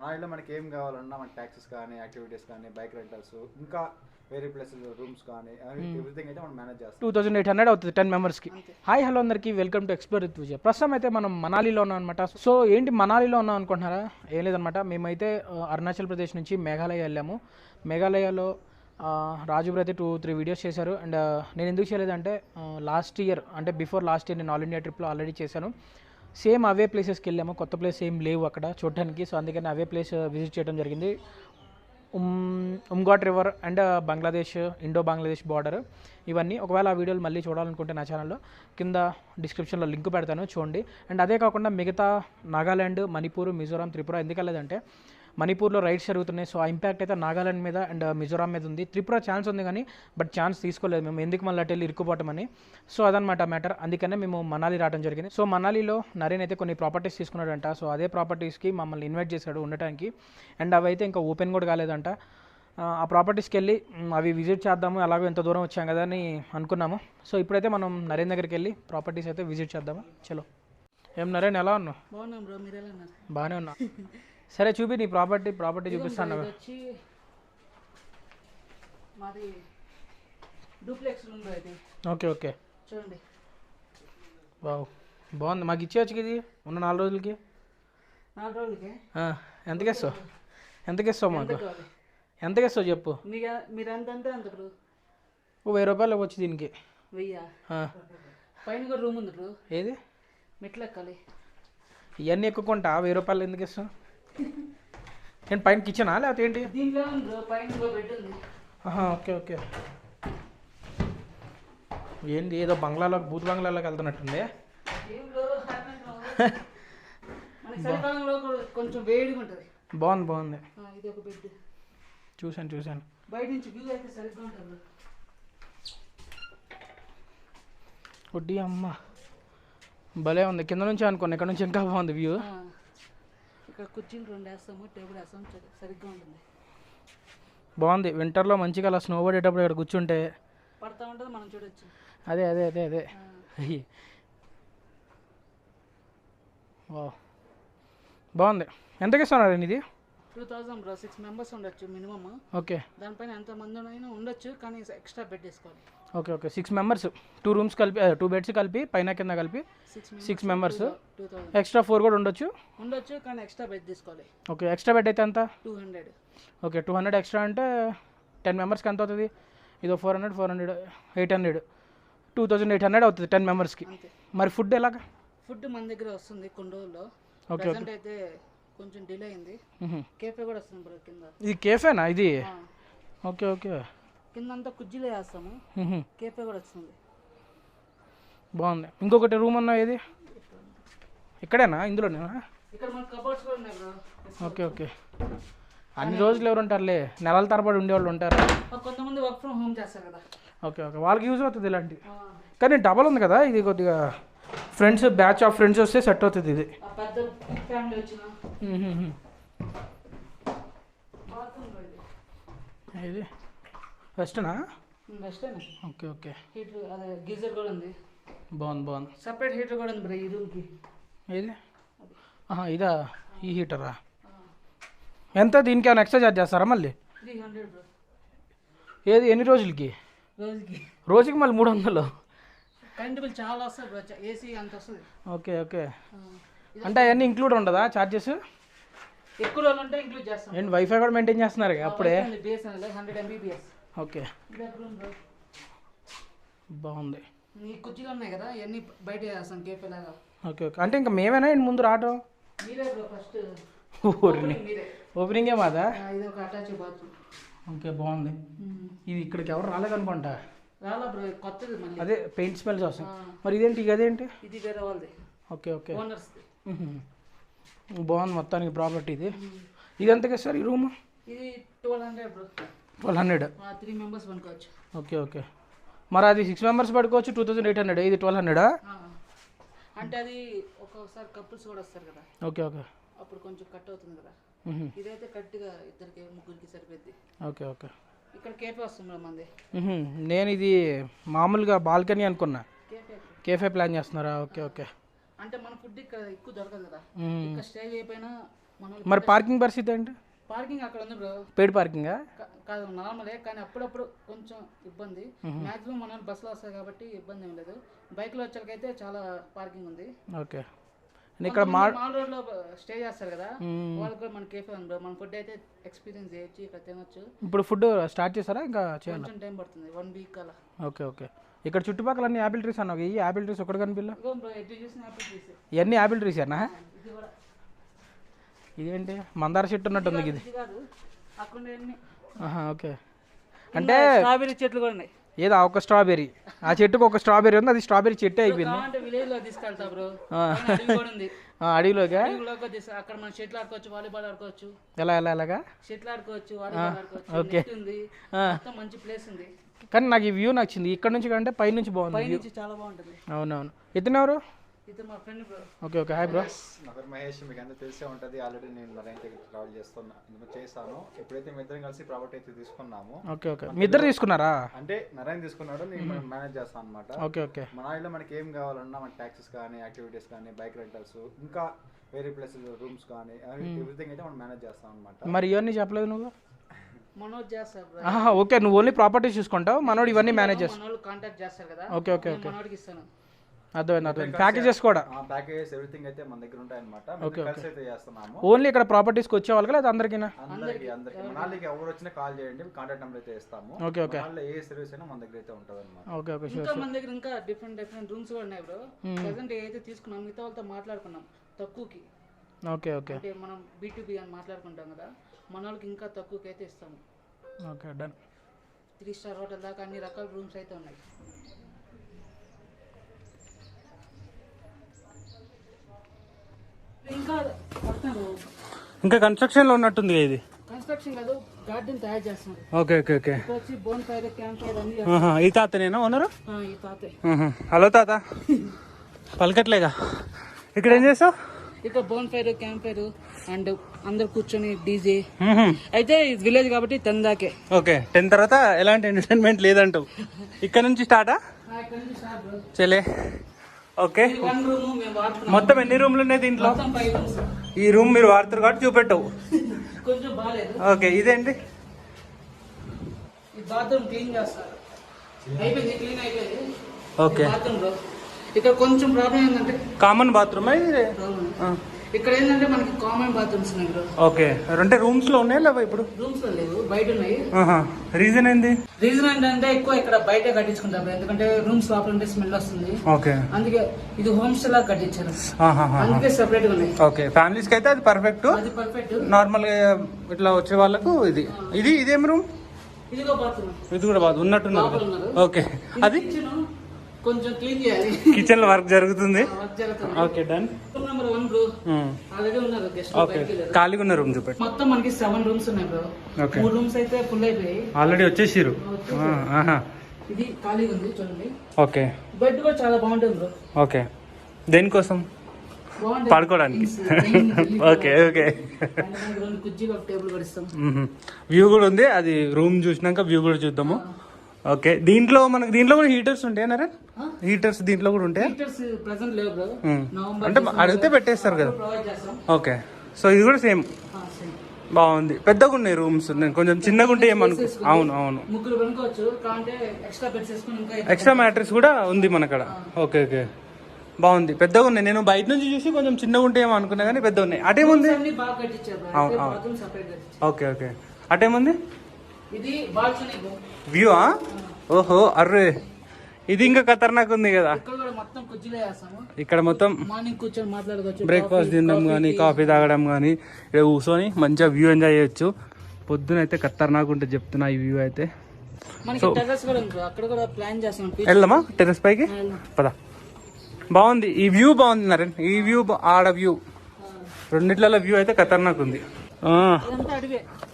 మనాలిలో మనకి ఏం కావాలన్నా మన ట్యాక్సీస్ కానీ యాక్టివిటీస్ కానీ బైక్ రెంటల్స్ ఇంకా వేరే ప్లేసెస్ రూమ్స్ కానీ ఎవ్రీథింగ్ అయితే మనం మేనేజ్ చేస్తాం. 2800 అవుతుంది 10 మెంబర్స్కి. హాయ్ హలో అందరికీ, welcome to explore with Vijay. ప్రస్తుతం అయితే మనం మనాలిలో ఉన్నాం అనమాట. సో ఏంటి మనాలిలో ఉన్నాం అనుకుంటున్నారా? ఏం లేదనమాట, మేమైతే అరుణాచల్ ప్రదేశ్ నుంచి మేఘాలయ వెళ్ళాము. మేఘాలయలో రాజు అయితే 2-3 వీడియోస్ చేశారు. అండ్ నేను ఎందుకు చేయలేదంటే లాస్ట్ ఇయర్ అంటే బిఫోర్ లాస్ట్ ఇయర్ నేను ఆల్ ఇండియా ట్రిప్లో ఆల్రెడీ చేశాను. సేమ్ అవే ప్లేసెస్కి వెళ్ళాము, కొత్త ప్లేస్ ఏం లేవు అక్కడ చూడడానికి. సో అందుకని అవే ప్లేస్ విజిట్ చేయడం జరిగింది. Umngot river and Bangladesh, Indo Bangladesh border ఇవన్నీ. ఒకవేళ ఆ వీడియోలు మళ్ళీ చూడాలనుకుంటే నా ఛానల్లో కింద డిస్క్రిప్షన్లో లింక్ పెడతాను, చూడండి. అండ్ అదే కాకుండా మిగతా నాగాల్యాండ్, మణిపూర్, మిజోరాం, త్రిపుర ఎందుకు వెళ్ళదంటే మణిపూర్లో రైడ్స్ జరుగుతున్నాయి. సో ఆ ఇంపాక్ట్ అయితే నాగాలాండ్ మీద అండ్ మిజోరాం మీద ఉంది. త్రిపుర ఛాన్స్ ఉంది కానీ బట్ ఛాన్స్ తీసుకోలేదు మేము, ఎందుకు మళ్ళీ అటు వెళ్ళి ఇరుక్కుపోవటమని. సో అదనమాట మ్యాటర్. అందుకనే మేము మనాలి రావడం జరిగింది. సో మనాలిలో నరేన్ అయితే కొన్ని ప్రాపర్టీస్ తీసుకున్నాడంట. సో అదే ప్రాపర్టీస్కి మమ్మల్ని ఇన్వైట్ చేశాడు ఉండటానికి. అండ్ అవి అయితే ఇంకా ఓపెన్ కూడా కాలేదంట. ఆ ప్రాపర్టీస్కి వెళ్ళి అవి విజిట్ చేద్దాము, అలాగే ఎంత దూరం వచ్చాం కదా అని అనుకున్నాము. సో ఇప్పుడైతే మనం నరేన్ దగ్గరికి వెళ్ళి ప్రాపర్టీస్ అయితే విజిట్ చేద్దాము. చలో. ఏం నరేన్, ఎలా ఉన్నావు? బాగున్నాం బ్రో, మీరు ఎలా ఉన్నారు? బాగానే ఉన్నా. సరే చూపి నీ ప్రాపర్టీ చూపిస్తాను. వచ్చి మాది డూప్లెక్స్ రూమ్ బ్రో ఇది. ఓకే ఓకే, చూడండి. బావు బాగుంది. మాకు ఇచ్చేవచ్చు ఇది ఉన్న 4 రోజులకి. 4 రోజులకి ఎంతకిస్తావు మాకు? ఎంతకిస్తావు చెప్పు. మీరు ఎంత అంటే అంత బ్రో. ఓ 1000 రూపాయలు వచ్చి దీనికి. 1000 పైన కూడా రూమ్ ఉంది బ్రో. ఏది? మెట్లు ఎక్కాలి. ఇవన్నీ ఎక్కుకుంటా 1000 రూపాయలు ఎందుకు ఇస్తావు? నేను పైన కిచెనా లేకపోతే ఏంటి? దీంట్లో ఉంది బ్రో, పైన బెడ్ ఉంది. Okay okay. ఏంది ఏదో బంగ్లాలోకి, భూత్ బంగ్లాలోకి వెళ్తున్నట్టుంది. చలికాలంలో కొంచెం వేడిగా ఉంటుంది. బాగుంది. ఇది ఒక బెడ్. చూశాను. బయట నుంచి వ్యూ అయితే సరిగ్గా ఉంటుంది. ఒడ్డి అమ్మ భలే ఉంది. కింద నుంచి అనుకోండి, ఇక్కడ నుంచి ఇంకా బాగుంది వ్యూ. ఇక్కడ కుర్చీలు 2 వేస్తాము, టేబుల్ వేస్తాము, సరిగ్గా ఉంటుంది. బాగుంది. వింటర్లో మంచిగా అలా స్నో పడేటప్పుడు ఇక్కడ కూర్చుంటే పడతా ఉంటుంది, మనం చూడొచ్చు. అదే బాగుంది. ఎంతకి ఇస్తున్నారు ఇది? 2000 బ్రో. 6 మెంబర్స్ ఉండొచ్చు మినిమమ్. ఓకే. దానిపైన ఎంతమంది అయినా ఉండొచ్చు, కానీ ఎక్స్ట్రా బెడ్ వేసుకోవాలి. ఓకే 6 మెంబర్స్, 2 రూమ్స్ కలిపి, 2 బెడ్స్ కలిపి పైన కింద కలిపి 6 మెంబర్స్. ఎక్స్ట్రా 4 కూడా ఉండొచ్చు, కానీ ఎక్స్ట్రా బెడ్ తీసుకోవాలి. ఓకే. ఎక్స్ట్రా బెడ్ అయితే ఎంత? 200. ఓకే 200 ఎక్స్ట్రా అంటే 10 మెంబర్స్కి ఎంత అవుతుంది? ఇదో 400 800 2800 అవుతుంది 10 మెంబర్స్కి. మరి ఫుడ్ ఎలాగా? ఫుడ్ మన దగ్గర వస్తుంది కొన్ని రోజుల్లో. ఓకే అయితే కొంచెం డిలే అయింది. కేఫే కూడా వస్తుంది బ్రో కింద. ఇది కేఫేనా ఇది? ఓకే. కింద అంతా కుర్చీలో వేస్తాము, కేఫే కూడా వస్తుంది. బాగుంది. ఇంకొకటి రూమ్ ఉన్నా ఏది? ఇక్కడేనా? ఇందులోనేనా? ఇక్కడ మన కబోర్డ్స్ కూడా ఉన్నాయి బ్రో. ఓకే. అన్ని రోజులు ఎవరు ఉంటారులే, నెలల తరబడి ఉండేవాళ్ళు ఉంటారు. కొంతమంది వర్క్ ఫ్రమ్ హోమ్ చేస్తారు కదా. ఓకే వాళ్ళకి యూజ్ అవుతుంది ఇలాంటివి. కానీ డబల్ ఉంది కదా ఇది, కొద్దిగా ఫ్రెండ్స్, బ్యాచ్ ఆఫ్ ఫ్రెండ్స్ వస్తే సెట్ అవుతుంది ఇది. పెద్ద ఫ్యామిలీ వచ్చిన ఇది వెస్టనా? వెస్టేనా. ఓకే. హీటర్, అదే గీజర్ కూడా ఉంది. బాగుంది. సపరేట్ హీటర్ కూడా ఉంది బ్రో ఈ రూమ్కి. ఏది? ఇదా? ఈ హీటరా ఎంత? దీనికి ఏమైనా ఎక్స్ట్రా చార్జ్ చేస్తారా మళ్ళీ? 300 బ్రో. ఏది? ఎన్ని రోజులకి? రోజుకి మళ్ళీ 300. కరెంట్ బిల్ చాలా వస్తుంది బ్రో, ఏసీ అంత వస్తుంది. ఓకే. అంటే అవన్నీ ఇంక్లూడ్ ఉండదా చార్జెస్? ఎక్కువ రోజులు ఉంటే ఇంక్లూడ్ చేస్తాం. ఏంటి వైఫై కూడా మెయింటైన్ చేస్తున్నారు అప్పుడే? 100 Mbps. ఓకే. బాగుంది. ఈ కుర్చీలు ఉన్నాయి కదా, ఇవన్నీ బయట చేస్తాం కేఫే లాగా. ఓకే. అంటే ఇంకా మేమేనా ముందు రావటం? మీరే బ్రో ఫస్ట్. ఓపెనింగే మాదా? ఇది ఒక అటాచ్ బాత్రూమ్. ఓకే బాగుంది. ఇది ఇక్కడికి ఎవరు రాలేదనుకుంటా. రాలా బ్రో, కొత్తది మళ్ళీ. అదే పెయింట్ స్మెల్స్ వస్తాయి. మరి ఇదేంటి? అదేంటి? ఇది వేరే వాళ్ళది. ఓకే. ఓనర్స్. బాగుంది మొత్తానికి ప్రాపర్టీ ఇది. ఇది ఎంతకి సార్ ఈ రూమ్? ఇది 1200 బ్రో. 1200. 3 మెంబర్స్ పడుకోవచ్చు. ఓకే. మరి అది 6 మెంబర్స్ పడుకోవచ్చు 2800. ఇది 1200. అంటే అది ఒక్కొక్కసారి కపుల్స్ కూడా వస్తారు కదా. ఓకే. అప్పుడు కొంచెం కట్ అవుతుంది కదా. ఇదైతే కరెక్ట్గా ఇద్దరికి ముగ్గురికి సరిపోద్ది. ఓకే. ఇక్కడ కేఫే వస్తుంది మంది. నేను ఇది మామూలుగా బాల్కనీ అనుకున్నా. కేఫే ప్లాన్ చేస్తున్నారా? ఓకే. అంటే మన ఫుడ్ ఇక్కడ ఎక్కువ దొరకదు కదా. ఇక్కడ స్టే అయిపోయినా మరి పార్కింగ్ పరిస్థితి ఏంటి? పార్కింగ్ అక్కడ ఉంది బ్రో. పెయిడ్ పార్కింగా? కాదు, నార్మలే, కానీ అప్పుడప్పుడు కొంచెం ఇబ్బంది. మాక్సిమం మన బస్సులో వస్తాయి కాబట్టి ఇబ్బంది ఏం లేదు. బైక్లో వచ్చేకైతే చాలా పార్కింగ్ ఉంది. ఓకే. ఇక్కడ మాల్ రోడ్లో స్టే చేస్తారు కదా, వాళ్ళకి కూడా మన కేఫే ఉంది బ్రో. మన ఫుడ్ అయితే ఎక్స్పీరియన్స్ చేయొచ్చు, ఇక్కడ తినొచ్చు. ఇప్పుడు ఫుడ్ స్టార్ట్ చేస్తారా ఇంకా చేయాలి? కొంచెం టైం పడుతుంది, 1 వీక్ అలా. Okay okay. ఇక్కడ చుట్టుపక్కల అన్ని యాపిల్ ట్రీస్ అన్నావు, ఈ యాపిల్ ట్రీస్ ఒకటి కనిపిల్ల. బ్రో ఎటు చూసిన యాపిల్ ట్రీస్. ఇవన్నీ యాపిల్ ట్రీస్ అన్నా? ఇది కూడా. ఇదేంటి మందార చెట్టు ఉన్నట్టుంది ఇది. అక్కడ ఓకే. అంటే స్ట్రాబెరీ చెట్లు కూడా ఉన్నాయి. ఏదా ఒక స్ట్రాబెర్రీ, ఆ చెట్టుకు ఒక స్ట్రాబెర్రీ ఉంది, అది స్ట్రాబెర్రీ చెట్టే అయిపోయింది. విలేజ్ లో తీసుకెళ్తా బ్రో. అడవిలోగా అక్కడ మనం షటిల్ ఆడుకోవచ్చు, వాలీబాల్ ఆడుకోవచ్చు. ఎలాగా షటిల్ ఆడుకోవచ్చు, వాలీబాల్ ఆడుకోవచ్చు. మొత్తం మంచి ప్లేస్ ఉంది. కానీ నాకు ఈ వ్యూ నచ్చింది ఇక్కడ నుంచి కంటే పై నుంచి బాగుంది. చాలా బాగుంటుంది. అవునవును. ఇతనెవరు? ఇది మా friend bro. Okay okay. Hi bro. నా పేరు మహేష్, మీకు అంతా తెలిసే ఉంటుంది. ఆల్రెడీ నేను నరేన్ దగ్గర ట్రావెల్ చేశాను. ఎప్పుడైతే మీ ఇద్దరం కలిసి ప్రాపర్టీ అయితే తీసుకున్నాము. Okay okay. మీ ఇద్దరు తీసుకున్నారా? అంటే నరేన్ తీసుకున్నాడు, నేను మేనేజ్ చేస్తాను అనమాట. Okay okay. మనాలిలో మనకి ఏం కావాలన్నా మన ట్యాక్సెస్ కానీ, యాక్టివిటీస్ కానీ, బైక్ రెంటల్స్, ఇంకా వేరే ప్లేసెస్ రూమ్స్ కానీ ఎవ్రీథింగ్ అయితే మనం మేనేజ్ చేస్తాం అనమాట. మరి ఇవన్నీ చెప్పలేదు నువ్వు? మనోజ్ చేస్తారు. ఓకే, నువ్వు ఓన్లీ ప్రాపర్టీస్ చూసుకుంటావు, మనోడు ఇవన్నీ మేనేజ్ చేస్తావు. మనోళ్ళు కాంటాక్ట్ చేస్తారు కదా. Okay okay okay. మనోడికి ఇస్తాను. అర్థమైంది. ప్యాకేజెస్ కూడా ప్యాకేజెస్ ఎవ్రీథింగ్ అయితే మన దగ్గర ఉంటాయి అనమాట. కలిసి అయితే చేస్తున్నాము. ఓన్లీ ఇక్కడ ప్రాపర్టీస్కి వచ్చే వాళ్ళకి లేదా అందరికీనా? అందరికి మనాలికి ఎవరు వచ్చినా కాల్ చేయండి, కాంటాక్ట్ నెంబర్ అయితే ఇస్తాము. Okay okay. మనాలిలో ఏ సర్వీస్ అయినా మన దగ్గర అయితే ఉంటుంది అనమాట. Okay okay. ఇంకా మన దగ్గర ఇంకా డిఫరెంట్ రూమ్స్ కూడా ఉన్నాయి బ్రో. ప్రెసెంట్ ఏదైతే తీసుకున్నాం మిగతా వాళ్ళతో మాట్లాడుకున్నాం తక్కువకి. Okay okay. అంటే మనం B2B అని మాట్లాడుకుంటాం కదా, మన వాళ్ళకి ఇంకా తక్కువకి అయితే ఇస్తాము. Okay done. 3 స్టార్ హోటల్ దాకా అన్ని రకాల రూమ్స్ అయితే ఉన్నాయి. ఇంకా కన్స్ట్రక్షన్ లో ఉన్నట్టుంది ఇది. కన్స్ట్రక్షన్ కాదు, గార్డెన్ తయారు చేస్తున్నారు. Okay okay okay. వచ్చి బోన్ ఫైర్, క్యాంప్ ఫైర్ అన్ని. ఈ తాతనేనా ఓనరు? ఈ తాతే. హలో తాత. పలకట్లేగా. ఇక్కడ ఏం చేస్తావు? ఇక్కడ bone fire, camp fire and అందరు కూర్చొని డీజే. అయితే విలేజ్ కాబట్టి 10 దాకే. ఓకే, 10 తర్వాత ఎలాంటి ఎంటర్టైన్మెంట్ లేదంటావు. ఇక్కడ నుంచి స్టార్టా? చలే. ఓకే. మొత్తం ఎన్ని రూమ్లు ఉన్నాయి దీంట్లో? ఈ రూమ్ మీరు వాడుతారు కాబట్టి చూపెట్టవు. కొంచెం బాగాలేదు. ఓకే. ఇదేంటి? బాత్రూమ్ క్లీన్ చేస్తారు. అయిపోయింది, క్లీన్ అయిపోయింది. ఓకే. బాత్రూమ్ లో ఇక్కడ కొంచెం ప్రాబ్లం ఏంటంటే కామన్ బాత్రూమ్ ఇది. ఇక్కడ ఏంటంటే మనకి కామన్ బాత్రూమ్స్ ఉన్నాయి బ్రో. ఓకే. అంటే రూమ్స్ లో ఉన్నాయి లేవా? ఇప్పుడు రూమ్స్ లో లేవు, బయట ఉన్నాయి. రీజన్ ఏంది? రీజన్ ఏంటంటే ఎక్కువ ఇక్కడ బయట కట్టించుకుంటారు, ఎందుకంటే రూమ్స్ లోపల ఉంటే స్మెల్ వస్తుంది. ఓకే. అందుకే ఇది హోమ్ స్టే లాగా కట్టించారు, అందుకే సెపరేట్ గా ఉన్నాయి. ఓకే. ఫ్యామిలీస్ కి అయితే అది పర్ఫెక్ట్. అది పర్ఫెక్ట్. నార్మల్ గా ఇట్లా వచ్చే వాళ్ళకు ఇది ఇదేం రూమ్? ఇదిగో బాత్రూమ్. ఇది కూడా బాత్ ఉన్నట్టున్నారు. ఓకే. అది కొంచెం క్లీన్ చేయాలి. కిచెన్ లో వర్క్ జరుగుతుంది. Okay done. Room number 1 bro. Already ఉన్నారు గెస్ట్. ఓకే. ఖాళీగా ఉన్న రూమ్ చూపెట్టు. మొత్తం మనకి 7 రూమ్స్ ఉన్నాయి బ్రో. ఓకే. 3 రూమ్స్ అయితే ఫుల్ అయిపోయాయి, ఆల్రెడీ వచ్చేసిరు. ఇది ఖాళీగా ఉంది చూడండి. ఓకే. బెడ్ కూడా చాలా బాగుంటుంది బ్రో. ఓకే. దేనికోసం? పడుకోవడానికి. Okay okay. కుర్చీలు, ఒక టేబుల్ కూడా ఇస్తాం. వ్యూ కూడా ఉంది, అది రూమ్ చూసినాక వ్యూ కూడా చూద్దాము. ఓకే. దీంట్లో కూడా హీటర్స్ ఉంటాయి నరే? హీటర్స్ దీంట్లో కూడా ఉంటాయి? హీటర్స్ ప్రెజెంట్ లేవు బ్రో. అంటే అడిగితే పెట్టేస్తారు కదా. ప్రొవైడ్ చేస్తాం. ఓకే. సో ఇది కూడా సేమ్ బాగుంది. పెద్దగా ఉన్నాయి రూమ్స్, నేను కొంచెం చిన్నగా ఉంటే ఏమనుకో. అవును అవును. ముగ్గురు పడుకోవచ్చు, కాంటే ఎక్స్ట్రా బెడ్స్ వేసుకుని ఇంకా ఎక్స్ట్రా మ్యాట్రెస్ కూడా ఉంది మనకడ. Okay okay. బాగుంది, పెద్దగా ఉన్నాయి. నేను బయట నుంచి చూసి కొంచెం చిన్నగా ఉంటే ఏమో అనుకున్నా కానీ పెద్దగా ఉన్నాయి. అటేముంది? బాగా కట్టించారు. Okay okay. అటేముంది? ఇది బాల్కనీ వ్యూ. ఓహో అర్రే, ఇది ఇంకా ఖతర్నాక్ ఉంది కదా. ఇక్కడ మొత్తం మార్నింగ్ కూర్చొని మాట్లాడుకోవచ్చు, బ్రేక్ఫాస్ట్ తినడం కానీ, కాఫీ తాగడం కానీ, ఇక్కడ కూర్చొని మంచిగా వ్యూ ఎంజాయ్ చేయొచ్చు. పొద్దున అయితే ఖతర్నాక్ ఉంటుంది చెప్తున్నా ఈ వ్యూ అయితే. వెళ్దామా టెర్రస్ పైకి? పదా. బాగుంది ఈ వ్యూ, బాగుంది నరేన్. ఈ వ్యూ, ఆడ వ్యూ, రెండిట్లలో వ్యూ అయితే ఖతర్నాక్ ఉంది.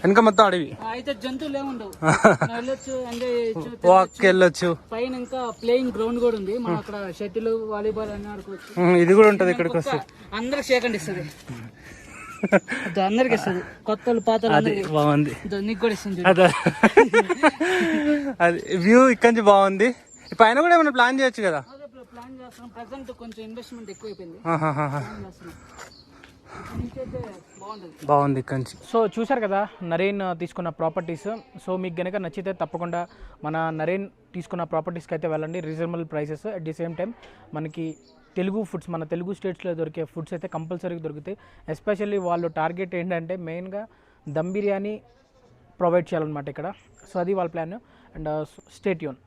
వెనక మొత్తం అడవి, అయితే జంతువులు ఏముండవు, వాక్ వెళ్ళొచ్చు. పైన ఇంకా ప్లేయింగ్ గ్రౌండ్ కూడా ఉంది, మనం అక్కడ షటిల్, వాలీబాల్ అన్ని ఆడుకోవచ్చు. ఇది కూడా ఉంటది ఇక్కడికి వస్తే. అందరికి సేకండి ఇస్తుంది, అందరికి ఇస్తుంది. కొత్తలు పాతలు బాగుంది, నీకు కూడా ఇస్తుంది. అది వ్యూ ఇక్కడ నుంచి బాగుంది. పైన కూడా ఏమైనా ప్లాన్ చేయొచ్చు కదా. ప్లాన్ చేస్తున్నాం. ప్రెసెంట్ కొంచెం ఇన్వెస్ట్మెంట్ ఎక్కువైపోయింది. నుంచి అయితే బాగుంటుంది. బాగుంది ఇక్కడి నుంచి. సో చూశారు కదా నరేన్ తీసుకున్న ప్రాపర్టీస్. సో మీకు గనక నచ్చితే తప్పకుండా మన నరేన్ తీసుకున్న ప్రాపర్టీస్కి అయితే వెళ్ళండి. Reasonable prices, at the same time మనకి తెలుగు ఫుడ్స్, మన తెలుగు స్టేట్స్లో దొరికే ఫుడ్స్ అయితే కంపల్సరీగా దొరుకుతాయి. ఎస్పెషల్లీ వాళ్ళు టార్గెట్ ఏంటంటే మెయిన్గా దమ్ బిర్యానీ ప్రొవైడ్ చేయాలన్నమాట ఇక్కడ. సో అది వాళ్ళ ప్లాన్. And stay tune.